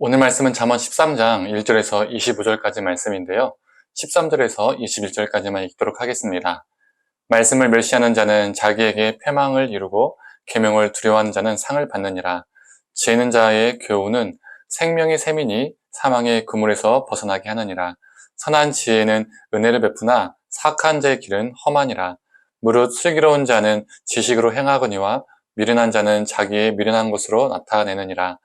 오늘 말씀은 잠언 13장 1절에서 25절까지 말씀인데요. 13절에서 21절까지만 읽도록 하겠습니다. 말씀을 멸시하는 자는 자기에게 패망을 이루고 계명을 두려워하는 자는 상을 받느니라. 지혜 있는 자의 교훈은 생명의 샘이니 사망의 그물에서 벗어나게 하느니라. 선한 지혜는 은혜를 베푸나 사악한 자의 길은 험하니라. 무릇 슬기로운 자는 지식으로 행하거니와 미련한 자는 자기의 미련한 것으로 나타내느니라.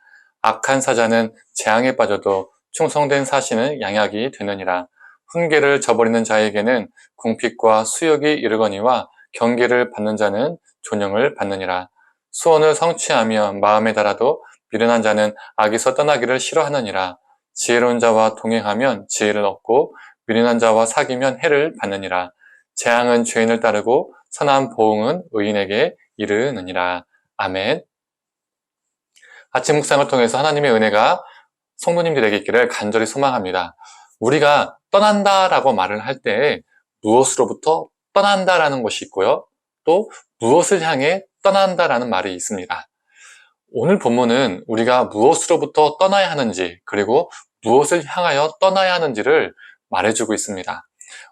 악한 사자는 재앙에 빠져도 충성된 사신은 양약이 되느니라. 훈계를 저버리는 자에게는 궁핍과 수욕이 이르거니와 경계를 받는 자는 존영을 받느니라. 소원을 성취하며 마음에 달아도 미련한 자는 악에서 떠나기를 싫어하느니라. 지혜로운 자와 동행하면 지혜를 얻고 미련한 자와 사귀면 해를 받느니라. 재앙은 죄인을 따르고 선한 보응은 의인에게 이르느니라. 아멘. 아침 묵상을 통해서 하나님의 은혜가 성도님들에게 있기를 간절히 소망합니다. 우리가 떠난다라고 말을 할 때 무엇으로부터 떠난다라는 것이 있고요. 또 무엇을 향해 떠난다라는 말이 있습니다. 오늘 본문은 우리가 무엇으로부터 떠나야 하는지 그리고 무엇을 향하여 떠나야 하는지를 말해주고 있습니다.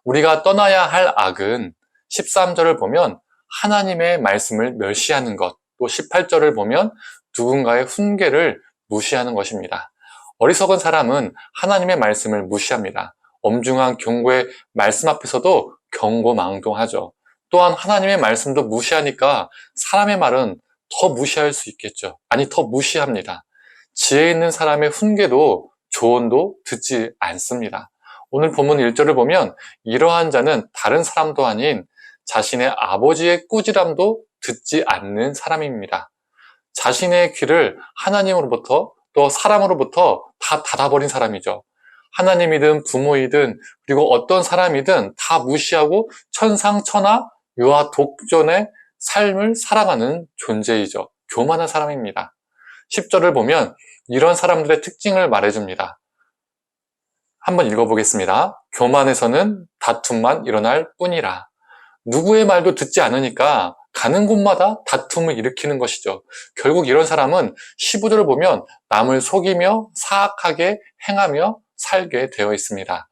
우리가 떠나야 할 악은 13절을 보면 하나님의 말씀을 멸시하는 것, 또 18절을 보면 누군가의 훈계를 무시하는 것입니다. 어리석은 사람은 하나님의 말씀을 무시합니다. 엄중한 경고의 말씀 앞에서도 경고망동하죠. 또한 하나님의 말씀도 무시하니까 사람의 말은 더 무시할 수 있겠죠. 아니, 더 무시합니다. 지혜 있는 사람의 훈계도 조언도 듣지 않습니다. 오늘 본문 1절을 보면 이러한 자는 다른 사람도 아닌 자신의 아버지의 꾸지람도 듣지 않는 사람입니다. 자신의 귀를 하나님으로부터 또 사람으로부터 다 닫아버린 사람이죠. 하나님이든 부모이든 그리고 어떤 사람이든 다 무시하고 천상천하 유아 독존의 삶을 살아가는 존재이죠. 교만한 사람입니다. 10절을 보면 이런 사람들의 특징을 말해줍니다. 한번 읽어보겠습니다. 교만에서는 다툼만 일어날 뿐이라. 누구의 말도 듣지 않으니까 가는 곳마다 다툼을 일으키는 것이죠. 결국 이런 사람은 15절을 보면 남을 속이며 사악하게 행하며 살게 되어 있습니다.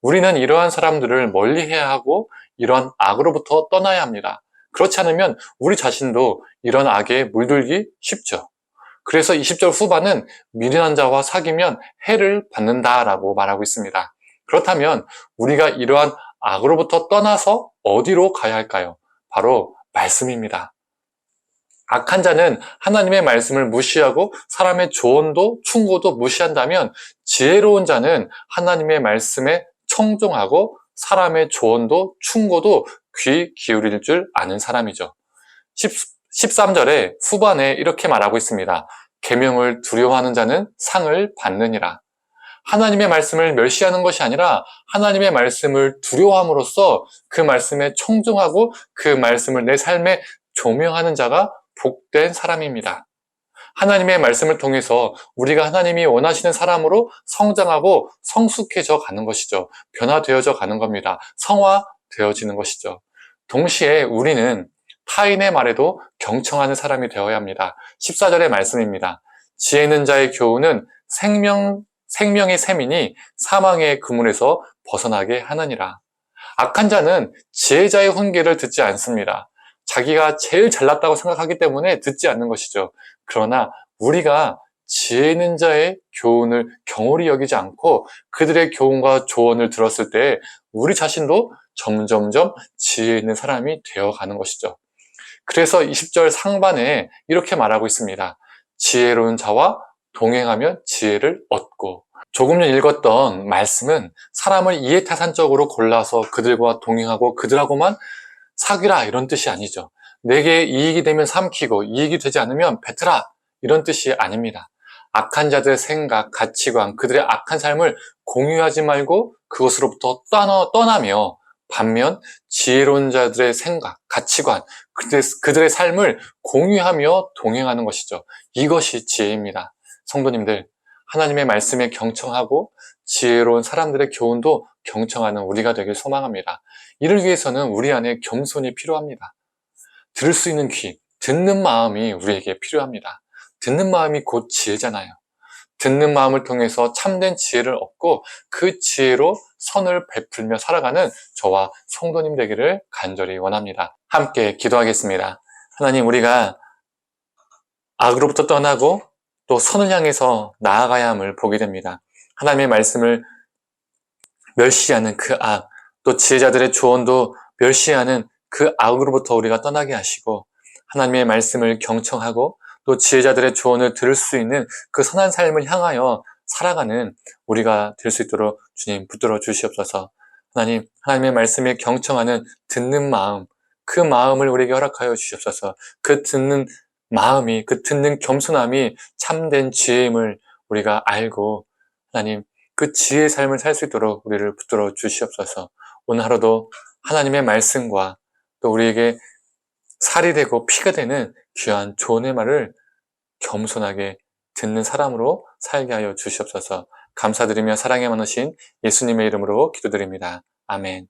우리는 이러한 사람들을 멀리해야 하고 이러한 악으로부터 떠나야 합니다. 그렇지 않으면 우리 자신도 이런 악에 물들기 쉽죠. 그래서 20절 후반은 미련한 자와 사귀면 해를 받는다라고 말하고 있습니다. 그렇다면 우리가 이러한 악으로부터 떠나서 어디로 가야 할까요? 바로 말씀입니다. 악한 자는 하나님의 말씀을 무시하고 사람의 조언도 충고도 무시한다면 지혜로운 자는 하나님의 말씀에 청종하고 사람의 조언도 충고도 귀 기울일 줄 아는 사람이죠. 13절에 후반에 이렇게 말하고 있습니다. 계명을 두려워하는 자는 상을 받느니라. 하나님의 말씀을 멸시하는 것이 아니라 하나님의 말씀을 두려워함으로써 그 말씀에 청종하고 그 말씀을 내 삶에 조명하는 자가 복된 사람입니다. 하나님의 말씀을 통해서 우리가 하나님이 원하시는 사람으로 성장하고 성숙해져 가는 것이죠. 변화되어져 가는 겁니다. 성화되어지는 것이죠. 동시에 우리는 타인의 말에도 경청하는 사람이 되어야 합니다. 14절의 말씀입니다. 지혜 있는 자의 교훈은 생명의 샘이니 사망의 그물에서 벗어나게 하느니라. 악한 자는 지혜자의 훈계를 듣지 않습니다. 자기가 제일 잘났다고 생각하기 때문에 듣지 않는 것이죠. 그러나 우리가 지혜 있는 자의 교훈을 경홀히 여기지 않고 그들의 교훈과 조언을 들었을 때 우리 자신도 점점점 지혜 있는 사람이 되어가는 것이죠. 그래서 20절 상반에 이렇게 말하고 있습니다. 지혜로운 자와 동행하면 지혜를 얻고. 조금 전 읽었던 말씀은 사람을 이해타산적으로 골라서 그들과 동행하고 그들하고만 사귀라 이런 뜻이 아니죠. 내게 이익이 되면 삼키고 이익이 되지 않으면 뱉으라 이런 뜻이 아닙니다. 악한 자들의 생각, 가치관, 그들의 악한 삶을 공유하지 말고 그것으로부터 떠나며 반면 지혜로운 자들의 생각, 가치관, 그들의 삶을 공유하며 동행하는 것이죠. 이것이 지혜입니다. 성도님들, 하나님의 말씀에 경청하고 지혜로운 사람들의 교훈도 경청하는 우리가 되길 소망합니다. 이를 위해서는 우리 안에 겸손이 필요합니다. 들을 수 있는 귀, 듣는 마음이 우리에게 필요합니다. 듣는 마음이 곧 지혜잖아요. 듣는 마음을 통해서 참된 지혜를 얻고 그 지혜로 선을 베풀며 살아가는 저와 성도님 되기를 간절히 원합니다. 함께 기도하겠습니다. 하나님, 우리가 악으로부터 떠나고 또 선을 향해서 나아가야 함을 보게 됩니다. 하나님의 말씀을 멸시하는 그 악, 또 지혜자들의 조언도 멸시하는 그 악으로부터 우리가 떠나게 하시고, 하나님의 말씀을 경청하고 또 지혜자들의 조언을 들을 수 있는 그 선한 삶을 향하여 살아가는 우리가 될 수 있도록 주님 붙들어 주시옵소서. 하나님, 하나님의 말씀에 경청하는 듣는 마음, 그 마음을 우리에게 허락하여 주시옵소서. 그 듣는 마음이, 그 듣는 겸손함이 참된 지혜임을 우리가 알고, 하나님, 그 지혜의 삶을 살 수 있도록 우리를 붙들어 주시옵소서. 오늘 하루도 하나님의 말씀과 또 우리에게 살이 되고 피가 되는 귀한 조언의 말을 겸손하게 듣는 사람으로 살게 하여 주시옵소서. 감사드리며 사랑에 많으신 예수님의 이름으로 기도드립니다. 아멘.